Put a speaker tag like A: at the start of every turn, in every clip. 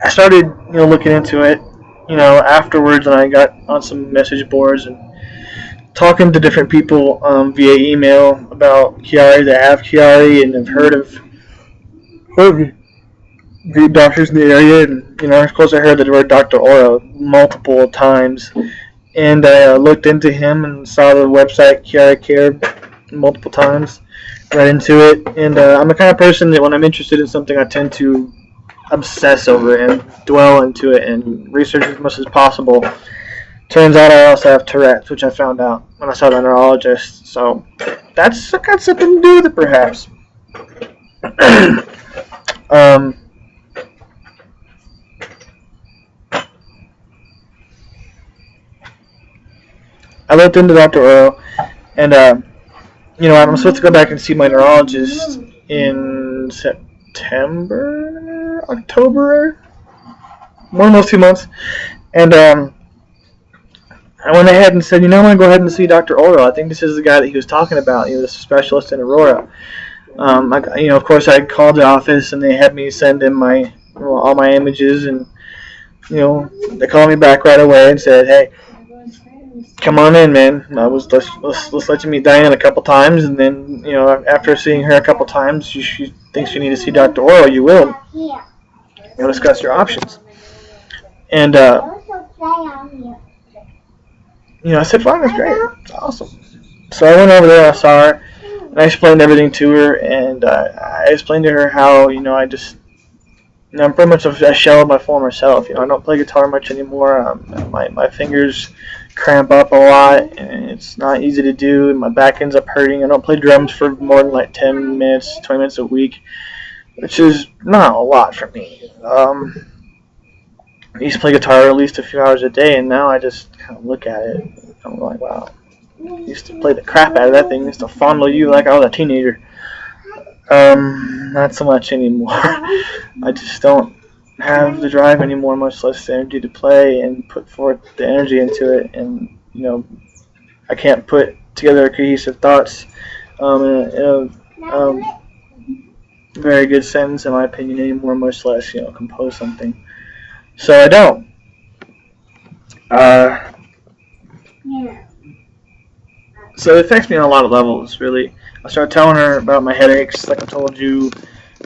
A: I started, looking into it, afterwards, and I got on some message boards and talking to different people via email about chiari that have chiari and have heard of the doctors in the area, and of course, I heard the word Dr. Oro multiple times, and I looked into him and saw the website Chiari Care multiple times, read into it, and I'm the kind of person that when I'm interested in something, I tend to obsess over it and dwell into it and research as much as possible. Turns out I also have Tourette's, which I found out when I saw the neurologist, so that's got something to do with it, perhaps. um, I looked into Dr. Oro, and I'm supposed to go back and see my neurologist in September, October, one of those 2 months. And I went ahead and said, I'm going to go ahead and see Dr. Oro. I think this is the guy that he was talking about, the specialist in Aurora. Of course, I called the office, and they had me send in all my images, and, they called me back right away and said, hey, come on in, man. Let's let you meet Diane a couple times, and then, after seeing her a couple times, she thinks you need to see Dr. Oro, you will. Discuss your options. And, I said, fine, that's great. It's awesome. So I went over there, I saw her, and I explained everything to her, and I explained to her how, I'm pretty much a shell of my former self. I don't play guitar much anymore. My fingers cramp up a lot, and it's not easy to do, and my back ends up hurting. I don't play drums for more than like 10 minutes, 20 minutes a week, which is not a lot for me. I used to play guitar at least a few hours a day, and now I just kind of look at it. I'm like, wow. I used to play the crap out of that thing. I used to fondle you like I was a teenager. Not so much anymore. I just don't have the drive anymore, much less the energy to play and put forth the energy into it. And, I can't put together cohesive thoughts in a very good sentence, in my opinion, anymore, much less, compose something. So I don't. So it affects me on a lot of levels, really. I started telling her about my headaches, like I told you.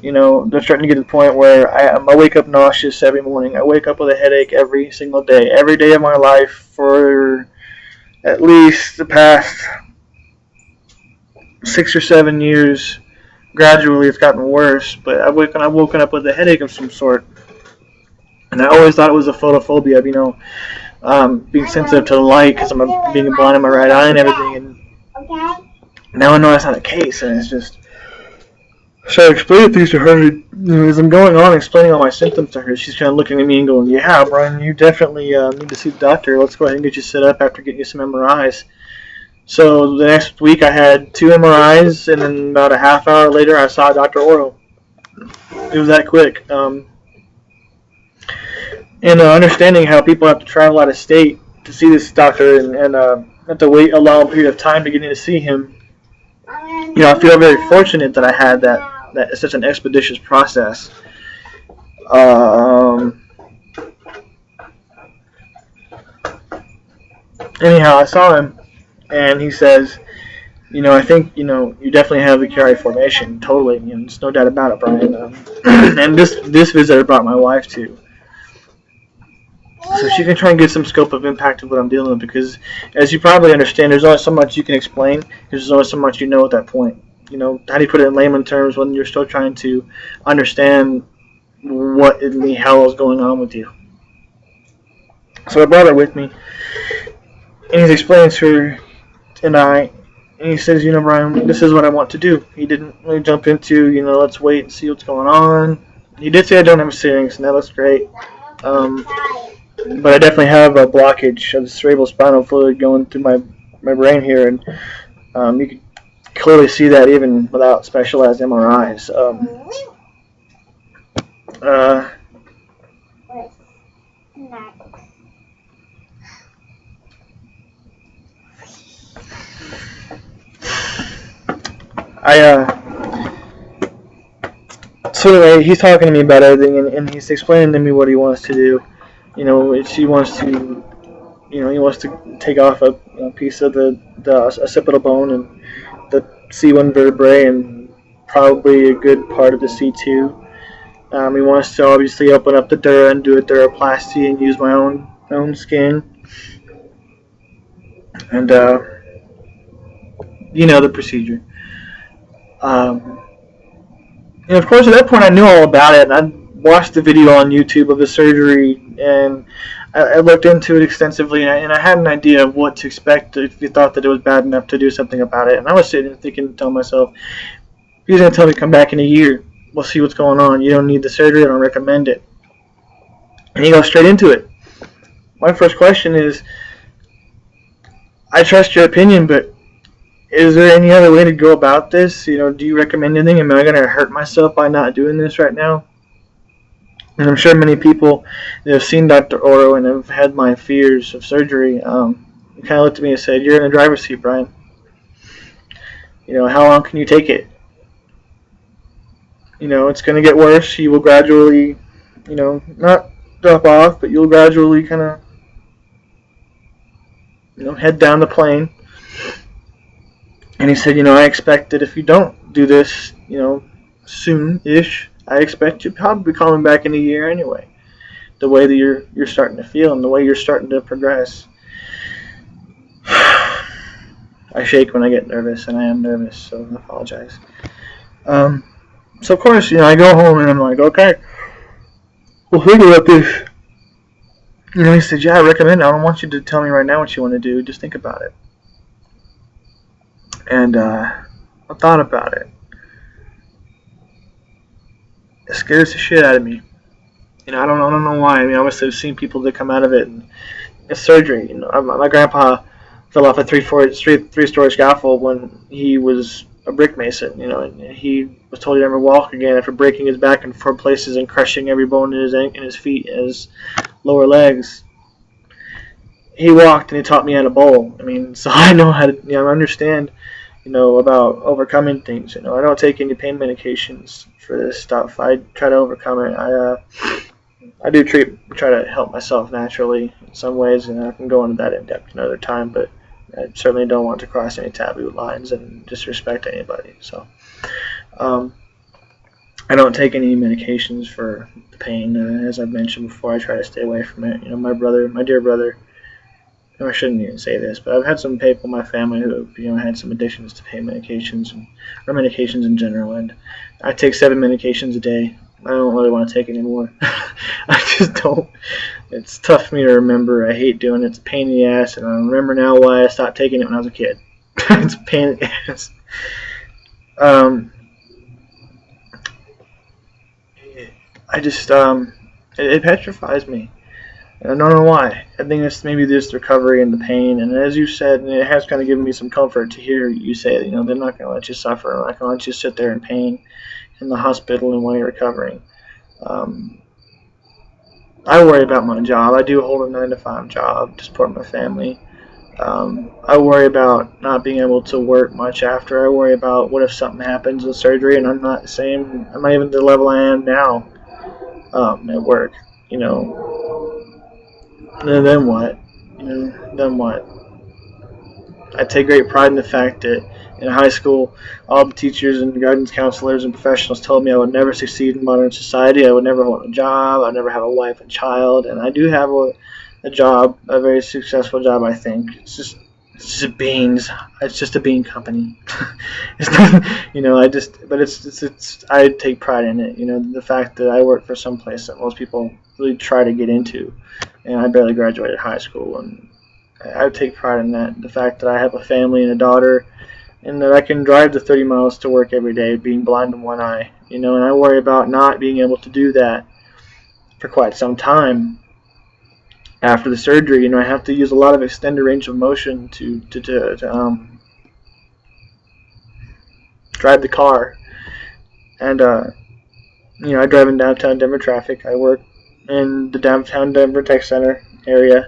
A: They're starting to get to the point where I wake up nauseous every morning. I wake up with a headache every single day. Every day of my life for at least the past 6 or 7 years. Gradually, it's gotten worse, but I've woken up with a headache of some sort. And I always thought it was a photophobia of, being sensitive to the light because I'm being blind in my right eye and everything. And now I know that's not the case, and it's just... So I explained things to her, as I'm going on explaining all my symptoms to her, she's kind of looking at me and going, yeah, Brian, you definitely need to see the doctor. Let's go ahead and get you set up after getting you some MRIs. So the next week I had 2 MRIs, and then about a half hour later I saw Dr. Oro. It was that quick. And understanding how people have to travel out of state to see this doctor and have to wait a long period of time to get in to see him, I feel very fortunate that I had that it's such an expeditious process. Anyhow, I saw him, and he says, I think, you definitely have the chiari formation, totally, there's no doubt about it, Brian. And this visitor brought my wife, too. So she can try and get some scope of impact of what I'm dealing with, because, as you probably understand, there's only so much you can explain, there's only so much you know at that point. How do you put it in layman terms when you're still trying to understand what in the hell is going on with you? So I brought her with me, and he's explaining to her and he says, Brian, this is what I want to do. He didn't really jump into, let's wait and see what's going on. He did say I don't have a syrinx, and that looks great. But I definitely have a blockage of the cerebral spinal fluid going through my brain here, and you can clearly see that even without specialized MRIs. So anyway, he's talking to me about everything, and he's explaining to me what he wants to do. He wants to, he wants to take off a piece of the occipital bone and the C1 vertebrae and probably a good part of the C2. He wants to obviously open up the dura and do a duroplasty and use my own skin. And the procedure. And of course, at that point, I knew all about it. And I watched the video on YouTube of the surgery, and I looked into it extensively, and I had an idea of what to expect if you thought that it was bad enough to do something about it. And I was sitting there thinking, telling myself, he's going to tell me to come back in a year. We'll see what's going on. You don't need the surgery. I don't recommend it. And he goes straight into it. My first question is, I trust your opinion, but is there any other way to go about this? Do you recommend anything? Am I going to hurt myself by not doing this right now? And I'm sure many people that have seen Dr. Oro and have had my fears of surgery kind of looked at me and said, you're in the driver's seat, Brian. How long can you take it? It's going to get worse. You will gradually, not drop off, but you'll gradually kind of, head down the plane. And he said, I expect that if you don't do this, soon-ish, I expect you'll probably be coming back in a year anyway. The way that you're starting to feel and the way you're starting to progress. I shake when I get nervous, and I am nervous, so I apologize. So of course, I go home and I'm like, okay, we'll think about this. He said, yeah, I recommend it. I don't want you to tell me right now what you want to do. Just think about it. And I thought about it. It scares the shit out of me. I don't know why. Obviously I've seen people that come out of it, and it's surgery. My grandpa fell off a three-story scaffold when he was a brick mason. And he was told he'd never walk again after breaking his back in 4 places and crushing every bone in his feet and his lower legs. He walked and he taught me how to bowl. So I know how to, understand, about overcoming things. I don't take any pain medications for this stuff. I try to overcome it. I do try to help myself naturally in some ways, and I can go into that in depth another time, but I certainly don't want to cross any taboo lines and disrespect anybody. So, I don't take any medications for the pain. As I've mentioned before, I try to stay away from it. My dear brother, I shouldn't even say this, but I've had some people in my family who had some addictions to pain medications or medications in general, and I take 7 medications a day. I don't really want to take any more. I just don't. It's tough for me to remember. I hate doing it. It's a pain in the ass, and I remember now why I stopped taking it when I was a kid. It's a pain in the ass. I just, it petrifies me. And I don't know why. I think it's maybe just recovery and the pain. And as you said, and it has kind of given me some comfort to hear you say that, they're not going to let you suffer. They're not going to let you sit there in pain in the hospital and while you're recovering. I worry about my job. I do hold a 9-to-5 job to support my family. I worry about not being able to work much after. I worry about what if something happens with surgery and I'm not even at the level I am now at work. And then what? Then what? I take great pride in the fact that in high school, all the teachers and guidance counselors and professionals told me I would never succeed in modern society. I would never hold a job. I'd never have a wife and child. And I do have a job, a very successful job, I think. It's just beans. It's just a bean company. It's not, I take pride in it. The fact that I work for some place that most people really try to get into, and I barely graduated high school, and I take pride in that. The fact that I have a family and a daughter, and that I can drive the 30 miles to work every day, being blind in one eye, and I worry about not being able to do that for quite some time. After the surgery, I have to use a lot of extended range of motion to drive the car, and I drive in downtown Denver traffic. I work in the downtown Denver Tech Center area,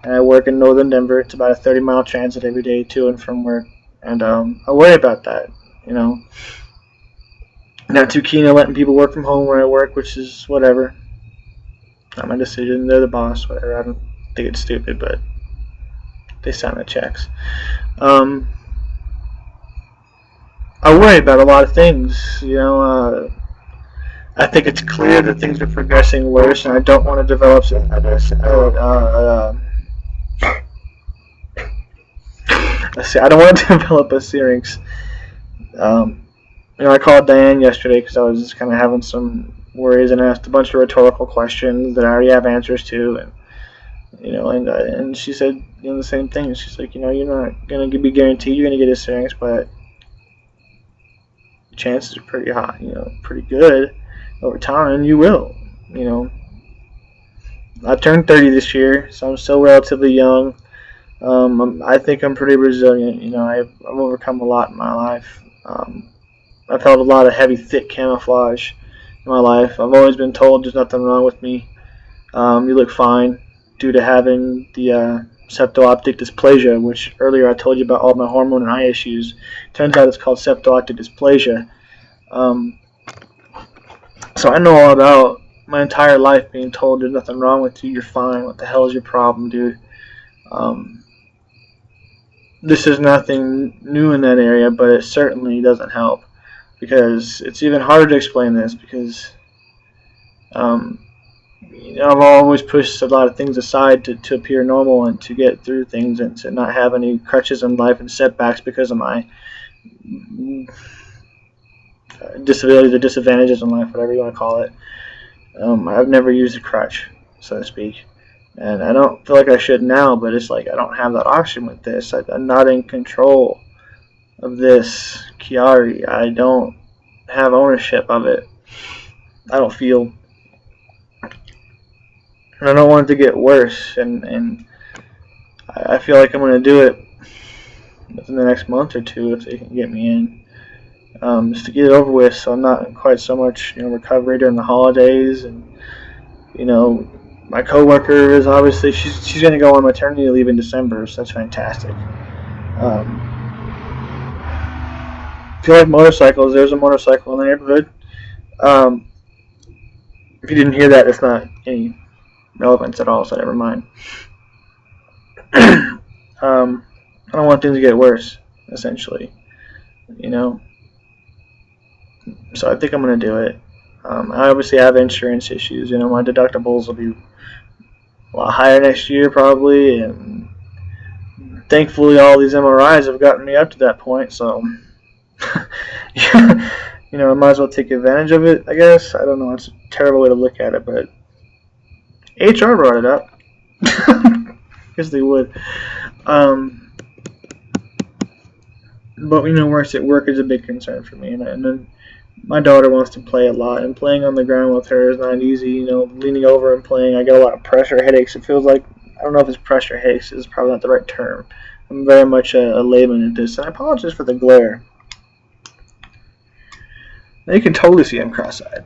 A: and I work in northern Denver. It's about a 30-mile transit every day to and from work, and I worry about that. The Not too keen on letting people work from home where I work, which is whatever. Not my decision. They're the boss, whatever. I don't think it's stupid, but they sign the checks. I worry about a lot of things. I think it's clear that things are progressing worse, and I don't want to develop I don't want to develop a syrinx. I called Diane yesterday because I was just kind of having some worries, and asked a bunch of rhetorical questions that I already have answers to, and she said the same thing. She's like, you're not gonna be guaranteed you're gonna get a syrinx, but the chances are pretty high, pretty good over time, you will. I turned 30 this year, so I'm still relatively young. I think I'm pretty resilient. I've overcome a lot in my life. I've held a lot of heavy, thick camouflage in my life. I've always been told there's nothing wrong with me. You look fine due to having the septo-optic dysplasia, which earlier I told you about all my hormone and eye issues. Turns out it's called septo-optic dysplasia. So I know all about my entire life being told there's nothing wrong with you, you're fine, what the hell is your problem, dude? This is nothing new in that area, but it certainly doesn't help, because it's even harder to explain this, because I've always pushed a lot of things aside to appear normal and to get through things and to not have any crutches in life and setbacks because of my disabilities or disadvantages in life, whatever you want to call it. I've never used a crutch, so to speak, and I don't feel like I should now, but it's like I don't have that option with this. I'm not in control of this chiari. I don't have ownership of it. I don't feel, and I don't want it to get worse, and I feel like I'm going to do it within the next month or two if they can get me in. Just to get it over with, so I'm not in quite so much recovery during the holidays. And my coworker is obviously she's going to go on maternity leave in December, so that's fantastic. If you like motorcycles, there's a motorcycle in the neighborhood. If you didn't hear that, it's not any relevance at all, so never mind. I don't want things to get worse, essentially. So I think I'm going to do it. I obviously have insurance issues. My deductibles will be a lot higher next year probably, and thankfully all these MRIs have gotten me up to that point, so I might as well take advantage of it, I guess. I don't know, it's a terrible way to look at it, but HR brought it up. I guess they would. But work is a big concern for me, and then my daughter wants to play a lot, and playing on the ground with her is not easy. Leaning over and playing, I get a lot of pressure headaches. It feels like, I don't know if it's pressure headaches, is probably not the right term. I'm very much a layman at this, and I apologize for the glare. Now you can totally see I'm cross-eyed.